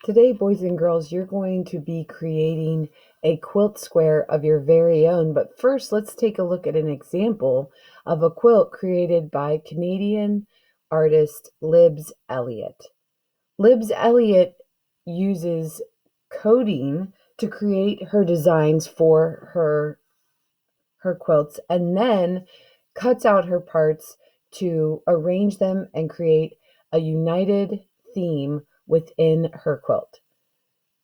Today, boys and girls, you're going to be creating a quilt square of your very own. But first, let's take a look at an example of a quilt created by Canadian artist Libs Elliott. Libs Elliott uses coding to create her designs for her quilts and then cuts out her parts to arrange them and create a united theme within her quilt.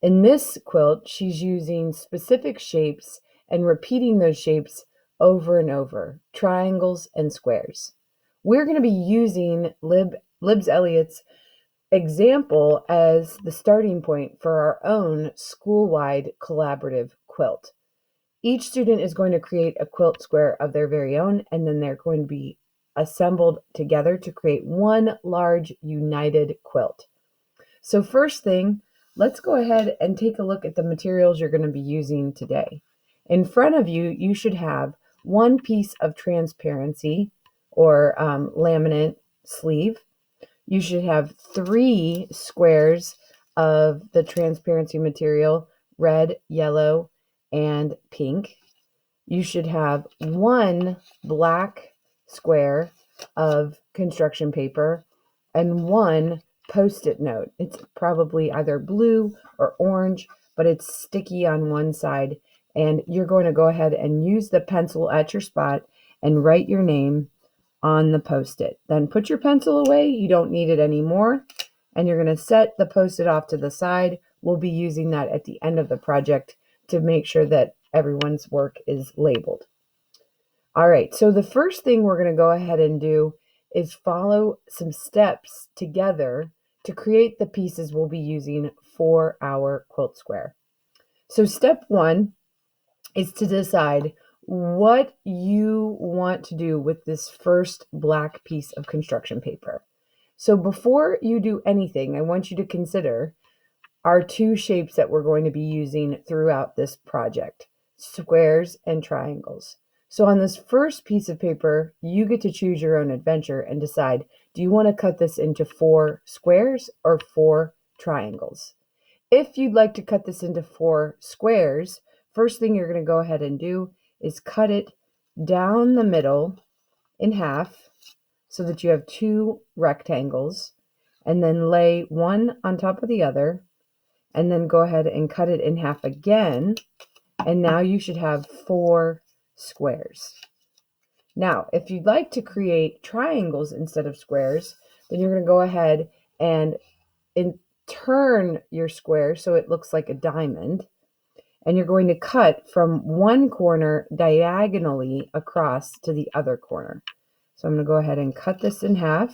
In this quilt, she's using specific shapes and repeating those shapes over and over, triangles and squares. We're going to be using Libs Elliott's example as the starting point for our own school-wide collaborative quilt. Each student is going to create a quilt square of their very own, and then they're going to be assembled together to create one large united quilt. So first thing, let's go ahead and take a look at the materials you're going to be using today. In front of you, you should have one piece of transparency or laminate sleeve. You should have 3 squares of the transparency material, red, yellow, and pink. You should have 1 black square of construction paper and 1 Post-it note. It's probably either blue or orange, but it's sticky on one side. And you're going to go ahead and use the pencil at your spot and write your name on the Post-it. Then put your pencil away. You don't need it anymore. And you're going to set the Post-it off to the side. We'll be using that at the end of the project to make sure that everyone's work is labeled. All right, so the first thing we're going to go ahead and do is follow some steps together to create the pieces we'll be using for our quilt square. So step 1 is to decide what you want to do with this first black piece of construction paper. So before you do anything, I want you to consider our 2 shapes that we're going to be using throughout this project, squares and triangles. So on this first piece of paper, you get to choose your own adventure and decide, do you want to cut this into 4 squares or 4 triangles? If you'd like to cut this into 4 squares, first thing you're going to go ahead and do is cut it down the middle in half so that you have 2 rectangles, and then lay one on top of the other, and then go ahead and cut it in half again, and now you should have 4 squares. Now, if you'd like to create triangles instead of squares, then you're going to go ahead and turn your square so it looks like a diamond, and you're going to cut from one corner diagonally across to the other corner. So I'm going to go ahead and cut this in half,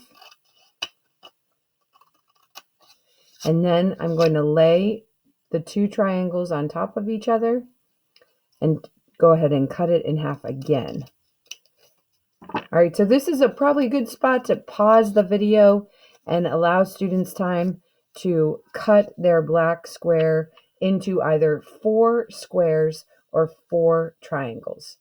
and then I'm going to lay the 2 triangles on top of each other and go ahead and cut it in half again. All right, so this is probably a good spot to pause the video and allow students time to cut their black square into either 4 squares or 4 triangles.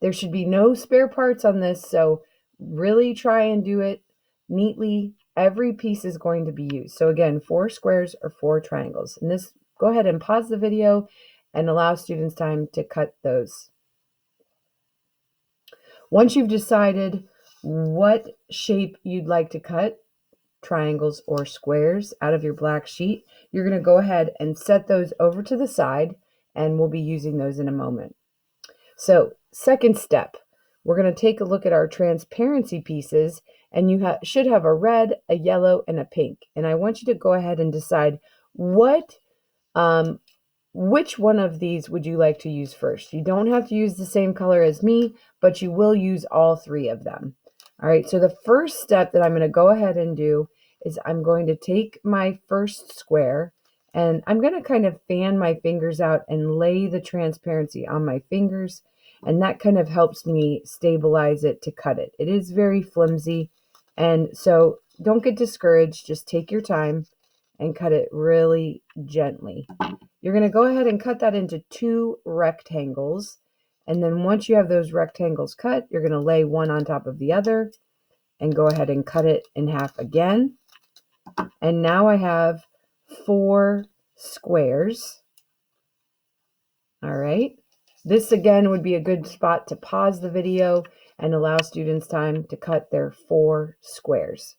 There should be no spare parts on this, so really try and do it neatly. Every piece is going to be used. So again, 4 squares or 4 triangles. And this, go ahead and pause the video and allow students time to cut those. Once you've decided what shape you'd like to cut, triangles or squares, out of your black sheet, you're going to go ahead and set those over to the side, and we'll be using those in a moment. So second step, we're going to take a look at our transparency pieces, and you should have a red, a yellow, and a pink. And I want you to go ahead and decide which one of these would you like to use first. You don't have to use the same color as me, but you will use all 3 of them. All right, so the first step that I'm going to go ahead and do is I'm going to take my first square, and I'm going to kind of fan my fingers out and lay the transparency on my fingers, and that kind of helps me stabilize it to cut it. It is very flimsy, and so don't get discouraged. Just take your time and cut it really gently. You're going to go ahead and cut that into 2 rectangles. And then once you have those rectangles cut, you're going to lay one on top of the other and go ahead and cut it in half again. And now I have 4 squares. All right. This again would be a good spot to pause the video and allow students time to cut their 4 squares.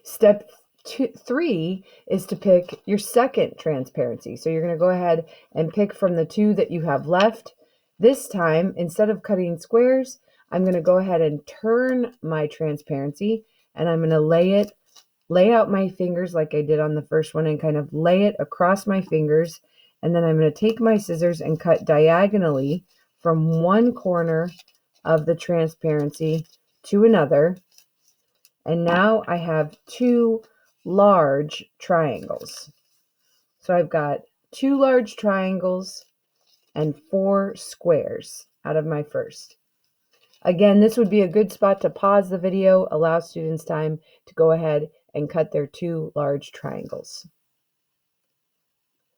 Step 3 is to pick your second transparency. So you're going to go ahead and pick from the 2 that you have left. This time, instead of cutting squares, I'm going to go ahead and turn my transparency, and I'm going to lay out my fingers like I did on the first one and kind of lay it across my fingers. And then I'm going to take my scissors and cut diagonally from one corner of the transparency to another. And now I have 2 large triangles. So I've got 2 large triangles and 4 squares out of my first. Again, this would be a good spot to pause the video, allow students time to go ahead and cut their 2 large triangles.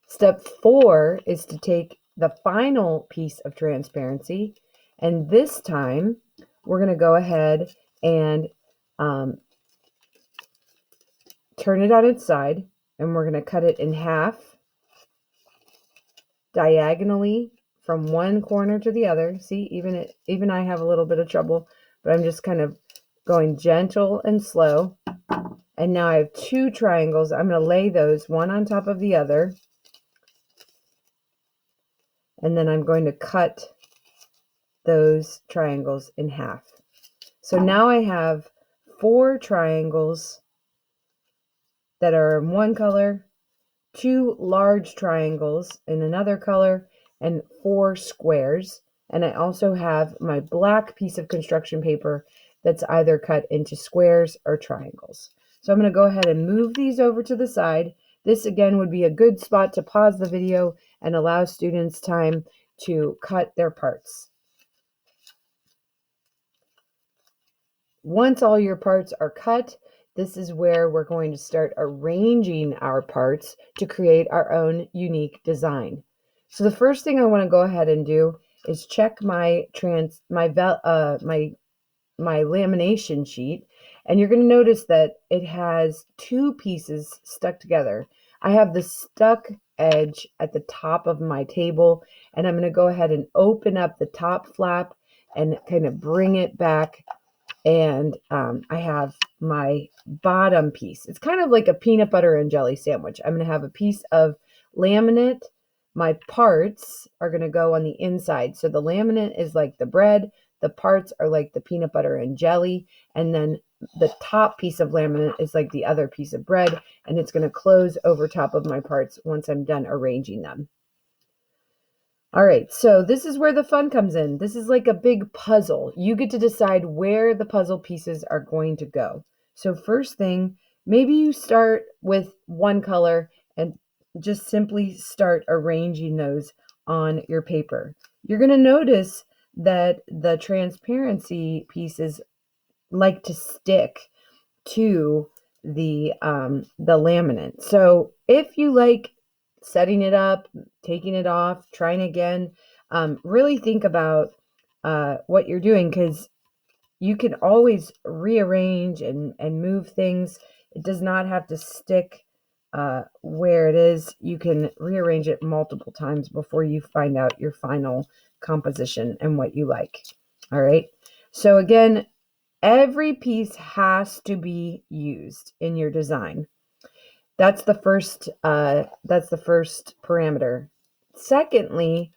Step 4 is to take the final piece of transparency, and this time we're going to go ahead and turn it on its side, and we're going to cut it in half diagonally from one corner to the other. See, even I have a little bit of trouble, but I'm just kind of going gentle and slow. And now I have 2 triangles. I'm going to lay those one on top of the other. And then I'm going to cut those triangles in half. So now I have 4 triangles that are in one color, 2 large triangles in another color, and 4 squares. And I also have my black piece of construction paper that's either cut into squares or triangles. So I'm going to go ahead and move these over to the side. This again would be a good spot to pause the video and allow students time to cut their parts. Once all your parts are cut, this is where we're going to start arranging our parts to create our own unique design. So the first thing I want to go ahead and do is check my lamination sheet, and you're going to notice that it has 2 pieces stuck together. I have the stuck edge at the top of my table, and I'm going to go ahead and open up the top flap and kind of bring it back. And I have my bottom piece. It's kind of like a peanut butter and jelly sandwich. I'm going to have a piece of laminate. My parts are going to go on the inside. So the laminate is like the bread. The parts are like the peanut butter and jelly. And then the top piece of laminate is like the other piece of bread. And it's going to close over top of my parts once I'm done arranging them. All right, so this is where the fun comes in. This is like a big puzzle. You get to decide where the puzzle pieces are going to go. So first thing, maybe you start with one color and just simply start arranging those on your paper. You're going to notice that the transparency pieces like to stick to the laminate. So if you like setting it up, taking it off, trying again, really think about what you're doing, because you can always rearrange and move things. It does not have to stick where it is. You can rearrange it multiple times before you find out your final composition and what you like. All right. So again, every piece has to be used in your design. That's the first parameter. Secondly,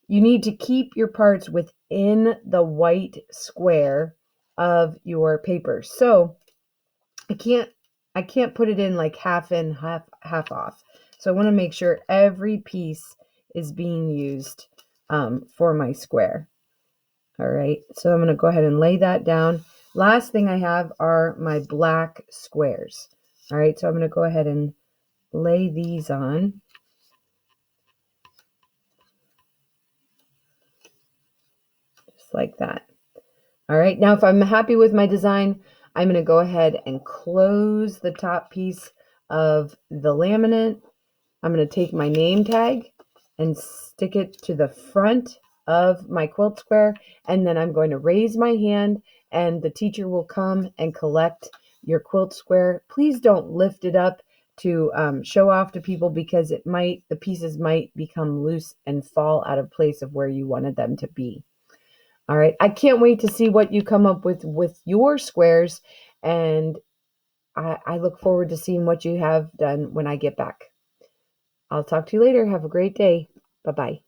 you need to keep your parts within the white square of your paper. So I can't put it in like half in, half off. So I want to make sure every piece is being used for my square. All right, so I'm going to go ahead and lay that down. Last thing I have are my black squares. All right, so I'm going to go ahead and lay these on. Just like that. All right, now if I'm happy with my design, I'm going to go ahead and close the top piece of the laminate. I'm going to take my name tag and stick it to the front of my quilt square, and then I'm going to raise my hand and the teacher will come and collect your quilt square. Please don't lift it up to show off to people, because the pieces might become loose and fall out of place of where you wanted them to be. All right, I can't wait to see what you come up with your squares, and I look forward to seeing what you have done when I get back. I'll talk to you later. Have a great day. Bye-bye.